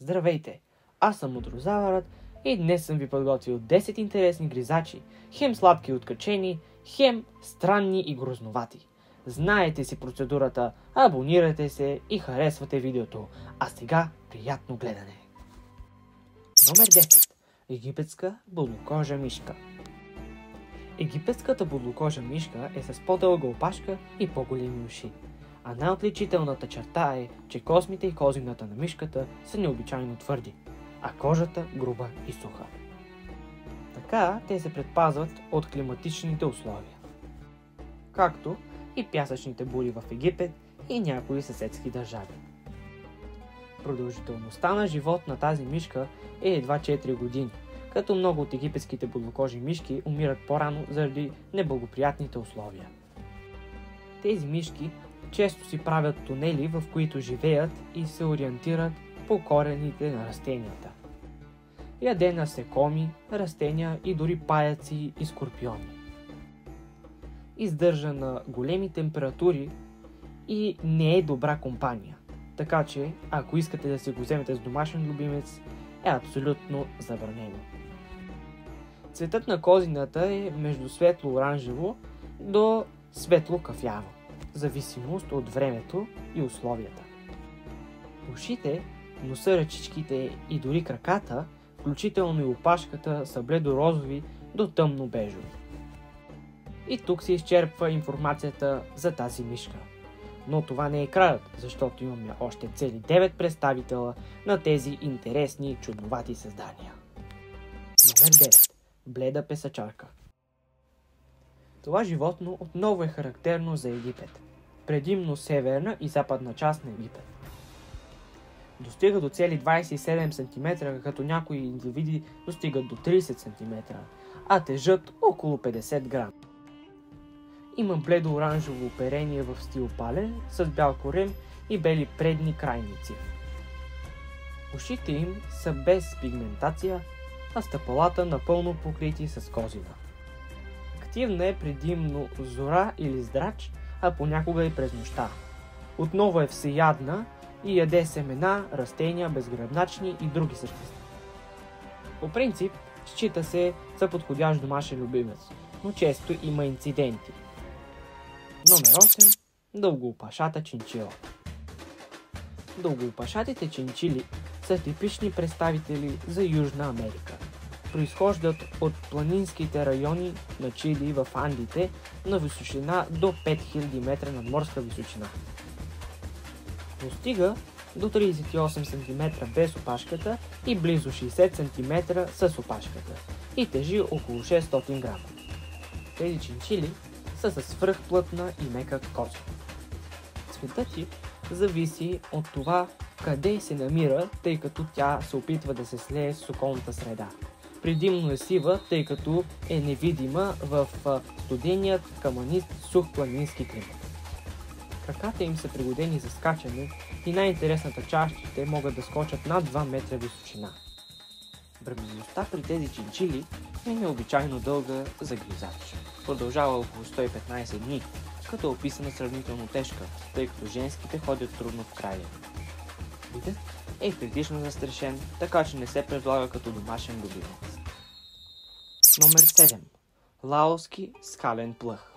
Здравейте! Аз съм Мудрозавърът и днес съм ви подготвил 10 интересни гризачи, хем сладки и откачени, хем странни и грозновати. Знаете си процедурата, абонирайте се и харесвате видеото. А сега приятно гледане! Номер 10. Египетска бодлокожа мишка. Египетската бодлокожа мишка е с по-дълга опашка и по-големи уши. А най-отличителната черта е, че космите и козината на мишката са необичайно твърди, а кожата груба и суха. Така те се предпазват от климатичните условия, както и пясъчните бури в Египет и някои съседски държави. Продължителността на живот на тази мишка е едва 4 години, като много от египетските бодлокожи мишки умират по-рано заради неблагоприятните условия. Тези мишки често си правят тунели, в които живеят и се ориентират по корените на растенията. Яде насекоми, растения и дори паяци и скорпиони. Издържа на големи температури и не е добра компания, така че ако искате да си го вземете с домашен любимец, е абсолютно забранено. Цветът на козината е между светло-оранжево до светло-кафяво, в зависимост от времето и условията. Ушите, носа, ръчичките и дори краката, включително и опашката, са бледо-розови до тъмно-бежови. И тук се изчерпва информацията за тази мишка. Но това не е краят, защото имаме още цели 9 представителя на тези интересни и чудновати създания. Номер 9. Бледа песачарка. Това животно отново е характерно за Египет, предимно северна и западна част на Египет. Достига до цели 27 см, като някои индивиди достигат до 30 см, а тежат около 50 грама. Има бледо-оранжево оперение в стил пален с бял корем и бели предни крайници. Ушите им са без пигментация, а стъпалата напълно покрити с козина. Активна е предимно зора или здрач, а понякога и през нощта. Отново е всеядна и яде семена, растения, безгръбначни и други същества. По принцип, счита се за подходящ домашен любимец, но често има инциденти. Номер 8. Дългоопашата чинчила. Дългоопашатите чинчили са типични представители за Южна Америка. Произхождат от планинските райони на Чили в Андите на височина до 5000 метра надморска височина. Достига до 38 см без опашката и близо 60 см с опашката и тежи около 600 грама. Тези чинчили са с свръхплътна и мека кожа. Цветът ѝ зависи от това къде се намира, тъй като тя се опитва да се слее с околната среда. Предимно е сива, тъй като е невидима в студеният камънист сух планински климат. Краката им са пригодени за скачане и най-интересната част, че те могат да скочат над 2 метра височина. Бременността при тези чинчили е необичайно дълга за гризач. Продължава около 115 дни, като е описана сравнително тежка, тъй като женските ходят трудно в края. Видът е критично застрашен, така че не се предлага като домашен любимец. Номер 7. Лаоски скален плъх.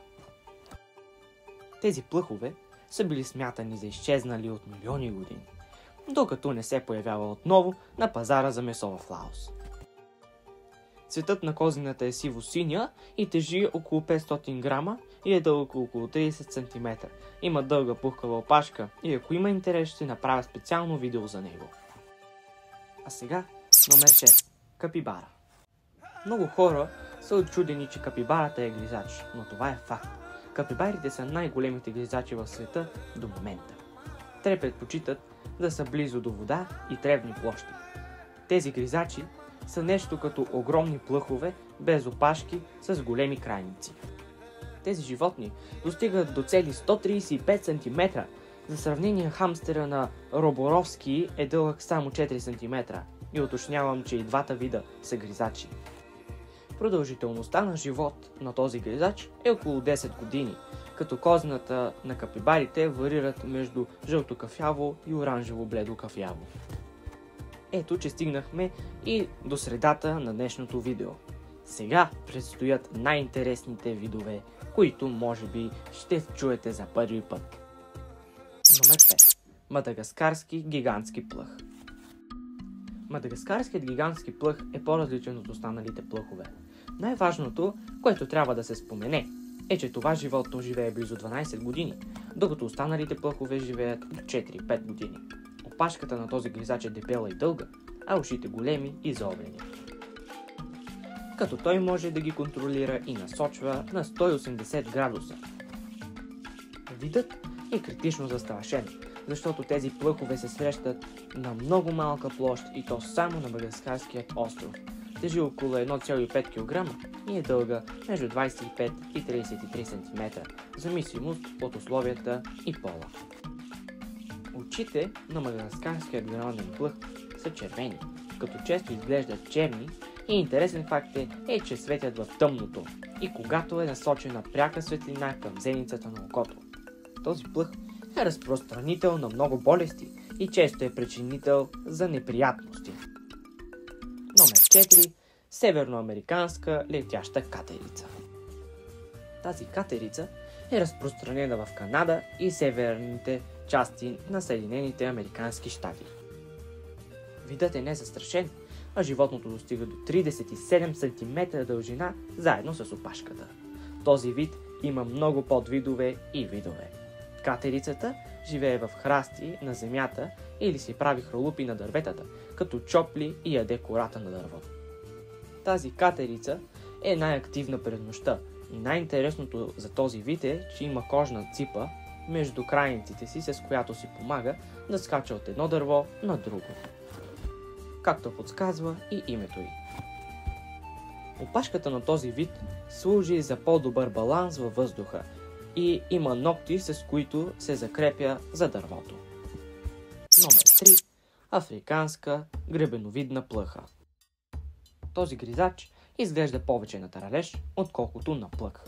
Тези плъхове са били смятани за изчезнали от милиони години, докато не се появява отново на пазара за месо в Лаос. Цветът на козината е сиво-синя и тежи около 500 грама и е дълъг около 30 см. Има дълга пухкава опашка и ако има интерес, ще направя специално видео за него. А сега номер 6. Капибара. Много хора са отчудени, че капибарата е гризач, но това е факт. Капибарите са най-големите гризачи в света до момента. Те предпочитат да са близо до вода и тревни площи. Тези гризачи са нещо като огромни плъхове без опашки с големи крайници. Тези животни достигат до цели 135 см. За сравнение, хамстера на Роборовски е дълъг само 4 см и уточнявам, че и двата вида са гризачи. Продължителността на живот на този гризач е около 10 години, като козината на капибарите варират между жълто-кафяво и оранжево-бледо-кафяво. ето, че стигнахме и до средата на днешното видео. Сега предстоят най-интересните видове, които може би ще чуете за първи път. Номер 5. Мадагаскарски гигантски плъх. Мадагаскарският гигантски плъх е по-различен от останалите плъхове. Най-важното, което трябва да се спомене, е, че това животно живее близо 12 години, докато останалите плъхове живеят от 4-5 години. Опашката на този гризач е дебела и дълга, а ушите големи и заобрени. Като той може да ги контролира и насочва на 180 градуса. Видът е критично застрашен, защото тези плъхове се срещат на много малка площ и то само на Мадагаскарският остров. Тежи около 1,5 кг и е дълга между 25 и 33 см, в зависимост от условията и пола. Очите на мадагаскарският гранаден плъх са червени, като често изглеждат черни, и интересен факт е, че светят в тъмното и когато е насочена пряка светлина към зеницата на окото. Този плъх е разпространител на много болести и често е причинител за неприятности. Номер 4. Северноамериканска летяща катерица. Тази катерица е разпространена в Канада и северните части на Съединените американски щати. Видът е незастрашен, а животното достига до 37 см дължина заедно с опашката. Този вид има много подвидове и видове. Катерицата живее в храсти на земята или си прави хралупи на дърветата, като чопли и яде кората на дървото. Тази катерица е най-активна през нощта и най-интересното за този вид е, че има кожна ципа между крайниците си, с която си помага да скача от едно дърво на друго, както подсказва и името й. Опашката на този вид служи за по-добър баланс във въздуха и има ногти, с които се закрепя за дървото. Номер 3. Африканска гребеновидна плъха. Този гризач изглежда повече на таралеж, отколкото на плъх.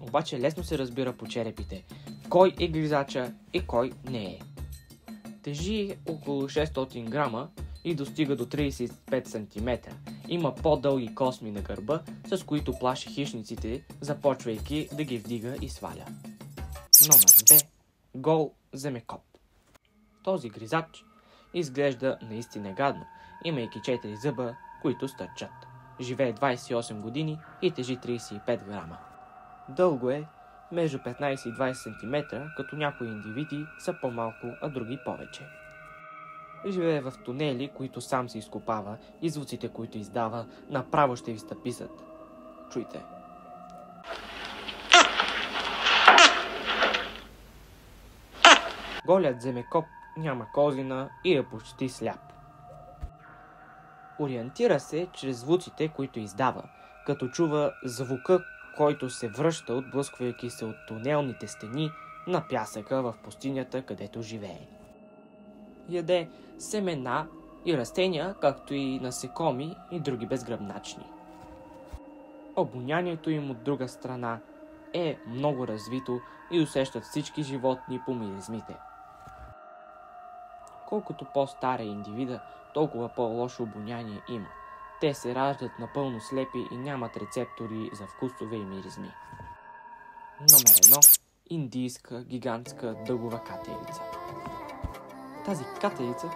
Обаче лесно се разбира по черепите кой е гризача и кой не е. Тежи около 600 грама и достига до 35 см. Има по-дълги косми на гърба, с които плаши хищниците, започвайки да ги вдига и сваля. Номер 2. Гол земекоп. Този гризач изглежда наистина гадно, имайки 4 зъба, които стърчат. Живее 28 години и тежи 35 грама. Дълго е между 15 и 20 см, като някои индивиди са по-малко, а други повече. Живее в тунели, които сам се изкопава, и звуците, които издава, направо ще ви стъписат. Чуйте! Голият земекоп няма козина и е почти сляп. Ориентира се чрез звуците, които издава, като чува звука, който се връща, отблъсквайки се от тунелните стени на пясъка в пустинята, където живее. Яде семена и растения, както и насекоми и други безгръбначни. Обонянието им от друга страна е много развито и усещат всички животни по миризмите. Колкото по-стар е индивида, толкова по-лошо обоняние има. Те се раждат напълно слепи и нямат рецептори за вкусове и миризми. Номер 1. Индийска гигантска дъгова катерица. Тази катерица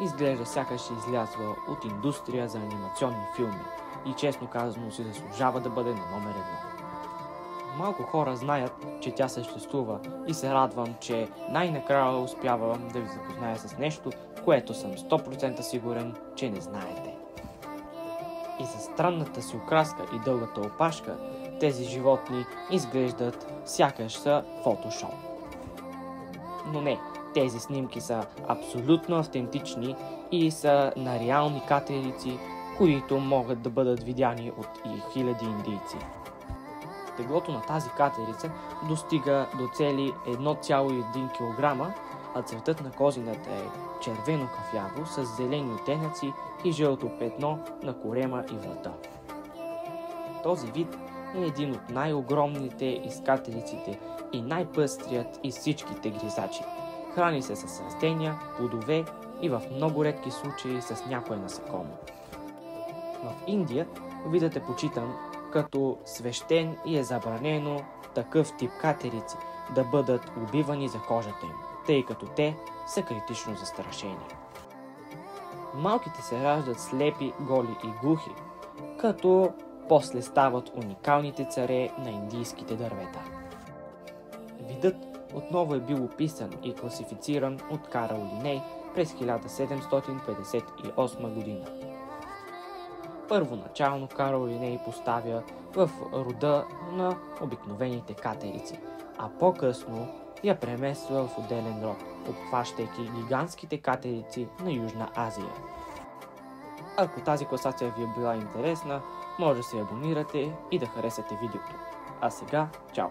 изглежда сякаш е излязла от индустрия за анимационни филми и честно казано си заслужава да бъде на номер 1. Малко хора знаят, че тя съществува и се радвам, че най-накрая успявам да ви запозная с нещо, което съм 100% сигурен, че не знаете. И за странната си окраска и дългата опашка, тези животни изглеждат сякаш са фотошоп. Но не, тези снимки са абсолютно автентични и са на реални катерици, които могат да бъдат видяни от и хиляди индийци. Теглото на тази катерица достига до цели 1,1 кг, а цветът на козината е червено-кафяво с зелени оттенъци и жълто петно на корема и врата. Този вид е един от най-огромните из катериците и най-пъстрият из всичките гризачи. Храни се с растения, плодове и в много редки случаи с някое насекомо. В Индия видът е почитан като свещен и е забранено такъв тип катерици да бъдат убивани за кожата им, тъй като те са критично застрашени. Малките се раждат слепи, голи и глухи, като после стават уникалните царе на индийските дървета. Видът отново е бил описан и класифициран от Карл Линей през 1758 година. Първоначално Карл Линей поставя в рода на обикновените катерици, а по-късно я премества в отделен род, обхващайки гигантските катерици на Южна Азия. Ако тази класация ви е била интересна, може да се абонирате и да харесате видеото. А сега, чао!